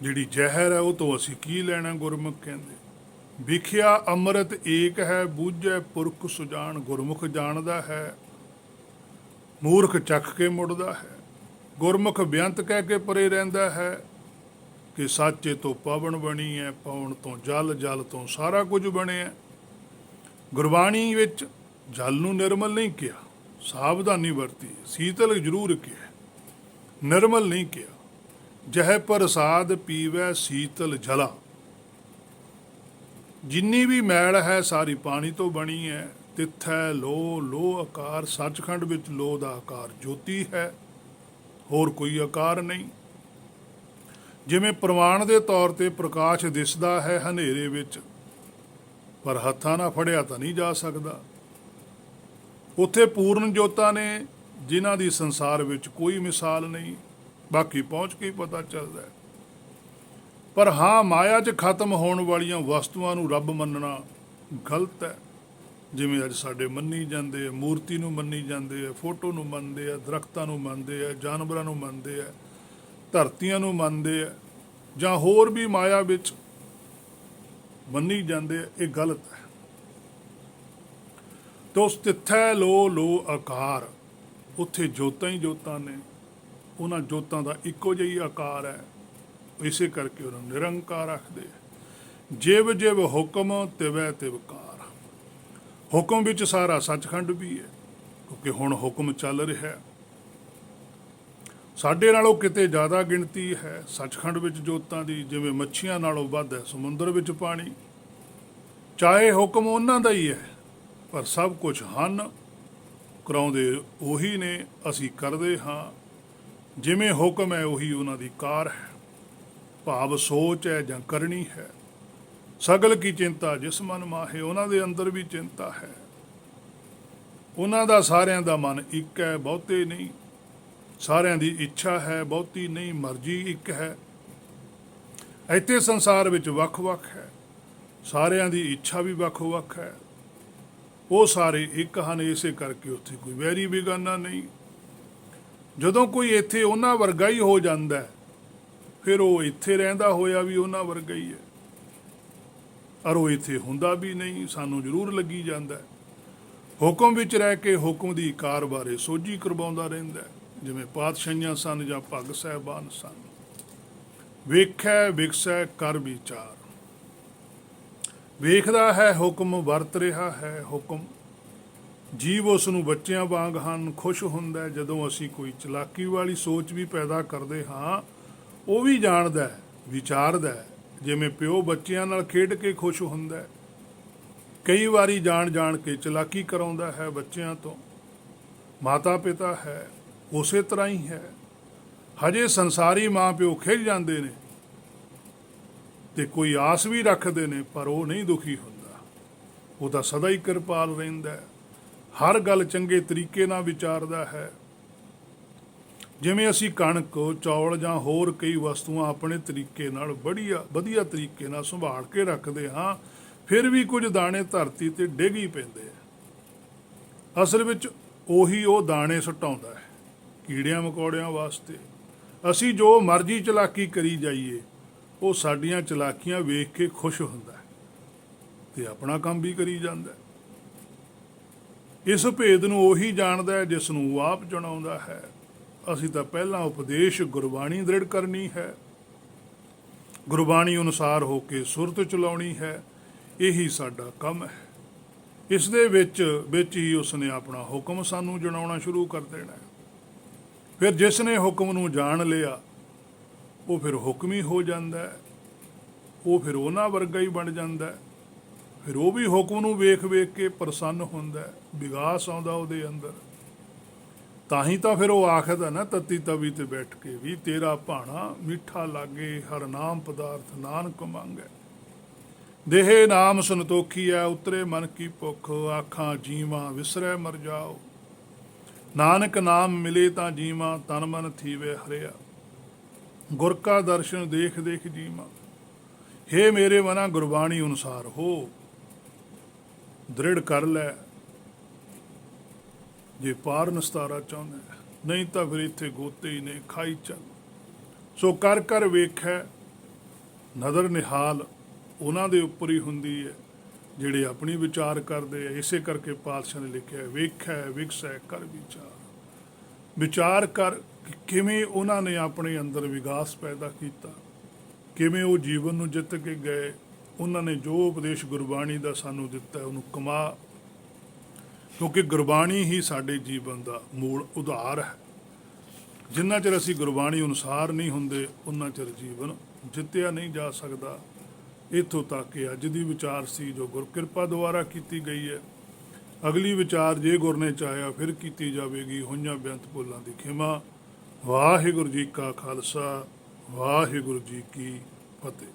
ਜਿਹੜੀ ਜ਼ਹਿਰ ਹੈ ਉਹ ਤੋਂ ਅਸੀਂ ਕੀ ਲੈਣਾ? ਗੁਰਮੁਖ ਕਹਿੰਦੇ ਵਿਖਿਆ ਅੰਮ੍ਰਿਤ ਏਕ ਹੈ, ਬੂਝੈ ਪੁਰਖ ਸੁਜਾਨ। ਗੁਰਮੁਖ ਜਾਣਦਾ ਹੈ, ਮੂਰਖ ਚੱਖ ਕੇ ਮੁੜਦਾ ਹੈ। ਗੁਰਮੁਖ ਬੇਅੰਤ ਕਹਿ ਕੇ ਪਰੇ ਰਹਿੰਦਾ ਹੈ ਕਿ ਸਾਚੇ ਤੋਂ ਪਵਨ ਬਣੀ ਹੈ, ਪਵਨ ਤੋਂ ਜਲ, ਜਲ ਤੋਂ ਸਾਰਾ ਕੁਝ ਬਣਿਆ। ਗੁਰਬਾਣੀ ਵਿੱਚ ਜਲ ਨੂੰ ਨਿਰਮਲ ਨਹੀਂ ਕਿਹਾ, ਸਾਵਧਾਨੀ ਵਰਤੀ। ਸੀਤਲ ਜ਼ਰੂਰ ਕਿਹਾ, ਨਿਰਮਲ ਨਹੀਂ ਕਿਹਾ। ਜਹ ਪ੍ਰਸਾਦ ਪੀਵੈ ਸੀਤਲ ਜਲਾ। ਜਿੰਨੀ ਵੀ ਮੈਲ ਹੈ ਸਾਰੀ ਪਾਣੀ ਤੋਂ ਬਣੀ ਹੈ, ਤਿੱਥੈ ਲੋ, ਲੋ ਆਕਾਰ। ਸੱਚਖੰਡ ਵਿੱਚ ਲੋ ਦਾ ਆਕਾਰ ਜੋਤੀ ਹੈ, ਹੋਰ ਕੋਈ ਆਕਾਰ ਨਹੀਂ। ਜਿਵੇਂ ਪ੍ਰਮਾਣ ਦੇ ਤੌਰ ਤੇ ਪ੍ਰਕਾਸ਼ ਦਿਸਦਾ ਹੈ ਹਨੇਰੇ ਵਿੱਚ, ਪਰ ਹੱਥਾਂ ਨਾਲ ਫੜਿਆ ਤਾਂ ਨਹੀਂ ਜਾ ਸਕਦਾ। ਉੱਥੇ ਪੂਰਨ ਜੋਤਾਂ ਨੇ ਜਿਨ੍ਹਾਂ ਦੀ ਸੰਸਾਰ ਵਿੱਚ ਕੋਈ ਮਿਸਾਲ ਨਹੀਂ, ਬਾਕੀ ਪਹੁੰਚ ਕੇ ਹੀ ਪਤਾ ਚੱਲਦਾ ਹੈ। ਪਰ ਹਾਂ, ਮਾਇਆ 'ਚ ਖਤਮ ਹੋਣ ਵਾਲੀਆਂ ਵਸਤੂਆਂ ਨੂੰ ਰੱਬ ਮੰਨਣਾ ਗਲਤ ਹੈ। ਜਿਵੇਂ ਅੱਜ ਸਾਡੇ ਮੰਨੀ ਜਾਂਦੇ ਆ, ਮੂਰਤੀ ਨੂੰ ਮੰਨੀ ਜਾਂਦੇ ਆ, ਫੋਟੋ ਨੂੰ ਮੰਨਦੇ ਆ, ਦਰਖਤਾਂ ਨੂੰ ਮੰਨਦੇ ਆ, ਜਾਨਵਰਾਂ ਨੂੰ ਮੰਨਦੇ ਆ, ਧਰਤੀਆਂ ਨੂੰ ਮੰਨਦੇ ਆ, ਜਾਂ ਹੋਰ ਵੀ ਮਾਇਆ ਵਿੱਚ ਮੰਨੀ ਜਾਂਦੇ ਆ, ਇਹ ਗਲਤ ਹੈ। ਤੋ ਉਸ ਤਿੱਥੈ ਲੋ, ਲੋ ਆਕਾਰ, ਉੱਥੇ ਜੋਤਾਂ ਹੀ ਜੋਤਾਂ ਨੇ। ਉਹਨਾਂ ਜੋਤਾਂ ਦਾ ਇੱਕੋ ਜਿਹਾ ਹੀ ਆਕਾਰ ਹੈ, ਇਸੇ ਕਰਕੇ ਉਹਨਾਂ ਨੂੰ ਨਿਰੰਕਾਰ ਆਖਦੇ। ਜਿਵ ਜਿਵ ਹੁਕਮ ਤਿਵੈ ਤਿਵਕਾਰ। ਹੁਕਮ ਵਿੱਚ ਸਾਰਾ ਸੱਚਖੰਡ ਵੀ ਹੈ, ਕਿਉਂਕਿ ਹੁਣ ਹੁਕਮ ਚੱਲ ਰਿਹਾ ਹੈ। ਸਾਡੇ ਨਾਲੋਂ ਕਿਤੇ ਜ਼ਿਆਦਾ ਗਿਣਤੀ ਹੈ ਸੱਚਖੰਡ ਵਿੱਚ ਜੋਤਾਂ ਦੀ, ਜਿਵੇਂ ਮੱਛੀਆਂ ਨਾਲੋਂ ਵੱਧ ਹੈ ਸਮੁੰਦਰ ਵਿੱਚ ਪਾਣੀ। ਚਾਹੇ ਹੁਕਮ ਉਹਨਾਂ ਦਾ ਹੀ ਹੈ, ਪਰ ਸਭ ਕੁਝ ਹਨ ਕਰਾਉਂਦੇ ਉਹੀ ਨੇ, ਅਸੀਂ ਕਰਦੇ ਹਾਂ। ਜਿਵੇਂ ਹੁਕਮ ਹੈ ਉਹੀ ਉਹਨਾਂ ਦੀ ਕਾਰ ਹੈ, ਭਾਵ ਸੋਚ ਹੈ ਜਾਂ ਕਰਨੀ ਹੈ। ਸਗਲ ਕੀ ਚਿੰਤਾ ਜਿਸ ਮਨ ਮਾਹੇ, ਉਹਨਾਂ ਦੇ ਅੰਦਰ ਵੀ ਚਿੰਤਾ ਹੈ। ਉਹਨਾਂ ਦਾ ਸਾਰਿਆਂ ਦਾ ਮਨ ਇੱਕ ਹੈ, ਬਹੁਤੇ ਨਹੀਂ। ਸਾਰਿਆਂ ਦੀ ਇੱਛਾ ਹੈ, ਬਹੁਤੀ ਨਹੀਂ। ਮਰਜ਼ੀ ਇੱਕ ਹੈ। ਇੱਥੇ ਸੰਸਾਰ ਵਿੱਚ ਵੱਖ-ਵੱਖ ਹੈ, ਸਾਰਿਆਂ ਦੀ ਇੱਛਾ ਵੀ ਵੱਖ-ਵੱਖ ਹੈ। ਉਹ ਸਾਰੇ ਇੱਕ ਹਨ, ਇਸੇ ਕਰਕੇ ਉੱਥੇ ਕੋਈ ਵੈਰੀ ਬੇਗਾਨਾ ਨਹੀਂ। ਜਦੋਂ ਕੋਈ ਇੱਥੇ ਉਹਨਾਂ ਵਰਗਾ ਹੀ ਹੋ ਜਾਂਦਾ, ਫਿਰ ਉਹ ਇੱਥੇ ਰਹਿੰਦਾ ਹੋਇਆ ਵੀ ਉਹਨਾਂ ਵਰਗਾ ਹੀ ਹੈ, ਔਰ ਉਹ ਇੱਥੇ ਹੁੰਦਾ ਵੀ ਨਹੀਂ, ਸਾਨੂੰ ਜ਼ਰੂਰ ਲੱਗੀ ਜਾਂਦਾ। ਹੁਕਮ ਵਿੱਚ ਰਹਿ ਕੇ ਹੁਕਮ ਦੀ ਕਾਰ ਬਾਰੇ ਸੋਝੀ ਕਰਵਾਉਂਦਾ ਰਹਿੰਦਾ, ਜਿਵੇਂ ਪਾਤਸ਼ਾਹੀਆਂ ਸਨ ਜਾਂ ਭਗਤ ਸਾਹਿਬਾਨ ਸਨ। ਵੇਖੈ ਵਿਗਸੈ ਕਰ ਵਿਚਾਰ। ਵੇਖਦਾ ਹੈ ਹੁਕਮ, ਵਰਤ ਰਿਹਾ ਹੈ ਹੁਕਮ। ਜੀਵ ਉਸ ਨੂੰ ਬੱਚਿਆਂ ਵਾਂਗ ਹਨ, ਖੁਸ਼ ਹੁੰਦਾ ਜਦੋਂ ਅਸੀਂ ਕੋਈ ਚਲਾਕੀ ਵਾਲੀ ਸੋਚ ਵੀ ਪੈਦਾ ਕਰਦੇ ਹਾਂ। ਉਹ ਵੀ ਜਾਣਦਾ, ਵਿਚਾਰਦਾ, ਜਿਵੇਂ ਪਿਓ ਬੱਚਿਆਂ ਨਾਲ ਖੇਡ ਕੇ ਖੁਸ਼ ਹੁੰਦਾ। ਕਈ ਵਾਰੀ ਜਾਣ ਜਾਣ ਕੇ ਚਲਾਕੀ ਕਰਾਉਂਦਾ ਹੈ ਬੱਚਿਆਂ ਤੋਂ। ਮਾਤਾ ਪਿਤਾ ਹੈ ਉਸੇ ਤਰ੍ਹਾਂ ਹੀ ਹੈ। ਹਜੇ ਸੰਸਾਰੀ ਮਾਂ ਪਿਓ ਖਿਝ ਜਾਂਦੇ ਨੇ ਤੇ ਕੋਈ ਆਸ ਵੀ ਰੱਖਦੇ ਨੇ, ਪਰ ਉਹ ਨਹੀਂ ਦੁਖੀ ਹੁੰਦਾ। ਉਹ ਤਾਂ ਸਦਾ ਹੀ ਕਿਰਪਾਲ ਰਹਿੰਦਾ, ਹਰ ਗੱਲ ਚੰਗੇ ਤਰੀਕੇ ਨਾਲ ਵਿਚਾਰਦਾ ਹੈ। ਜਿਵੇਂ ਅਸੀਂ ਕਣਕ, ਚੌਲ ਜਾਂ ਹੋਰ ਕਈ ਵਸਤੂਆਂ ਆਪਣੇ ਤਰੀਕੇ ਨਾਲ ਵਧੀਆ ਤਰੀਕੇ ਨਾਲ ਸੰਭਾਲ ਕੇ ਰੱਖਦੇ ਹਾਂ, ਫਿਰ ਵੀ ਕੁਝ ਦਾਣੇ ਧਰਤੀ ਤੇ ਡਿੱਗ ਹੀ ਪੈਂਦੇ ਆ। ਅਸਲ ਵਿੱਚ ਉਹੀ ਉਹ ਦਾਣੇ ਸੁਟਾਉਂਦਾ ਹੈ ਕੀੜਿਆਂ ਮਕੌੜਿਆਂ ਵਾਸਤੇ। ਅਸੀਂ ਜੋ ਮਰਜ਼ੀ ਚਲਾਕੀ ਕਰੀ ਜਾਈਏ, ਉਹ ਸਾਡੀਆਂ ਚਲਾਕੀਆਂ ਵੇਖ ਕੇ ਖੁਸ਼ ਹੁੰਦਾ ਤੇ ਆਪਣਾ ਕੰਮ ਵੀ ਕਰੀ ਜਾਂਦਾ। ਇਸ ਭੇਦ ਨੂੰ ਉਹੀ ਜਾਣਦਾ ਹੈ ਜਿਸ ਨੂੰ ਉਹ ਆਪ ਜਣਾਉਂਦਾ ਹੈ। ਅਸੀਂ ਤਾਂ ਪਹਿਲਾਂ ਉਪਦੇਸ਼ ਗੁਰਬਾਣੀ ਦ੍ਰਿੜ ਕਰਨੀ ਹੈ, ਗੁਰਬਾਣੀ ਅਨੁਸਾਰ ਹੋ ਕੇ ਸੁਰਤ ਚਲਾਉਣੀ ਹੈ। ਇਹੀ ਸਾਡਾ ਕੰਮ ਹੈ। ਇਸ ਦੇ ਵਿੱਚ ਹੀ ਉਸਨੇ ਆਪਣਾ ਹੁਕਮ ਸਾਨੂੰ ਜਣਾਉਣਾ ਸ਼ੁਰੂ ਕਰ ਦੇਣਾ ਹੈ। ਫਿਰ ਜਿਸ ਨੇ ਹੁਕਮ ਨੂੰ ਜਾਣ ਲਿਆ, ਉਹ ਫਿਰ ਹੁਕਮੀ ਹੋ ਜਾਂਦਾ ਹੈ। ਉਹ ਫਿਰ ਉਹਨਾਂ ਵਰਗਾ ਹੀ ਬਣ ਜਾਂਦਾ ਹੈ। ਫਿਰ ਉਹ ਵੀ ਹੁਕਮ ਨੂੰ ਵੇਖ ਵੇਖ ਕੇ ਪ੍ਰਸੰਨ ਹੁੰਦਾ, ਵਿਗਾਸ ਆਉਂਦਾ ਉਹਦੇ ਅੰਦਰ। ਤਾਂ ਹੀ ਤਾਂ ਫਿਰ ਉਹ ਆਖਦਾ ਨਾ ਤਤੀ ਤਵੀ ਤੇ ਬੈਠ ਕੇ ਵੀ, ਤੇਰਾ ਭਾਣਾ ਮਿੱਠਾ ਲਾਗੇ, ਹਰ ਨਾਮ ਪਦਾਰਥ ਨਾਨਕ ਮੰਗੈ। ਦੇਹ ਨਾਮ ਸੰਤੋਖੀ ਹੈ, ਉਤਰੇ ਮਨ ਕੀ ਭੁੱਖ, ਆਖਾਂ ਜੀਵਾਂ ਵਿਸਰੈ ਮਰ ਜਾਓ। ਨਾਨਕ ਨਾਮ ਮਿਲੇ ਤਾਂ ਜੀਵਾਂ, ਤਨ ਮਨ ਥੀਵੇ ਹਰਿਆ। ਗੁਰ ਕਾ ਦਰਸ਼ਨ ਦੇਖ ਦੇਖ ਜੀਵਾਂ। ਹੇ ਮੇਰੇ ਮਨਾ ਗੁਰਬਾਣੀ ਅਨੁਸਾਰ ਹੋ, ਦ੍ਰਿੜ ਕਰ ਲੈ ਜੇ ਪਾਰ ਨਸਤਾਰਾ ਚਾਹੁੰਦਾ, ਨਹੀਂ ਤਾਂ ਫਿਰ ਇੱਥੇ ਗੋਤੇ ਹੀ ਨੇ, ਖਾਈ ਚੱਲ। ਸੋ ਕਰ ਕਰ ਵੇਖੈ, ਨਜ਼ਰ ਨਿਹਾਲ ਉਹਨਾਂ ਦੇ ਉੱਪਰ ਹੀ ਹੁੰਦੀ ਹੈ ਜਿਹੜੇ ਆਪਣੀ ਵਿਚਾਰ ਕਰਦੇ ਆ। ਇਸੇ ਕਰਕੇ ਪਾਤਸ਼ਾਹ ਨੇ ਲਿਖਿਆ, ਵੇਖੈ ਵਿਗਸੈ ਕਰ ਵਿਚਾਰ। ਵਿਚਾਰ ਕਰ ਕਿ ਕਿਵੇਂ ਉਹਨਾਂ ਨੇ ਆਪਣੇ ਅੰਦਰ ਵਿਗਾਸ ਪੈਦਾ ਕੀਤਾ, ਕਿਵੇਂ ਉਹ ਜੀਵਨ ਨੂੰ ਜਿੱਤ ਕੇ ਗਏ। ਉਹਨਾਂ ਨੇ ਜੋ ਉਪਦੇਸ਼ ਗੁਰਬਾਣੀ ਦਾ ਸਾਨੂੰ ਦਿੱਤਾ ਉਹਨੂੰ ਕਮਾ, ਕਿਉਂਕਿ ਗੁਰਬਾਣੀ ਹੀ ਸਾਡੇ ਜੀਵਨ ਦਾ ਮੂਲ ਉਧਾਰ ਹੈ। ਜਿੰਨਾ ਚਿਰ ਅਸੀਂ ਗੁਰਬਾਣੀ ਅਨੁਸਾਰ ਨਹੀਂ ਹੁੰਦੇ, ਉਹਨਾਂ ਚਿਰ ਜੀਵਨ ਜਿੱਤਿਆ ਨਹੀਂ ਜਾ ਸਕਦਾ। ਇੱਥੋਂ ਤੱਕ ਕਿ ਅੱਜ ਦੀ ਵਿਚਾਰ ਸੀ ਜੋ ਗੁਰ ਕਿਰਪਾ ਦੁਆਰਾ ਕੀਤੀ ਗਈ ਹੈ। ਅਗਲੀ ਵਿਚਾਰ ਜੇ ਗੁਰ ਨੇ ਚਾਹਿਆ ਫਿਰ ਕੀਤੀ ਜਾਵੇਗੀ। ਹੋਈਆਂ ਬੇਅੰਤ ਭੁੱਲਾਂ ਦੀ ਖਿਮਾ। ਵਾਹਿਗੁਰੂ ਜੀ ਕਾ ਖਾਲਸਾ, ਵਾਹਿਗੁਰੂ ਜੀ ਕੀ ਫਤਿਹ।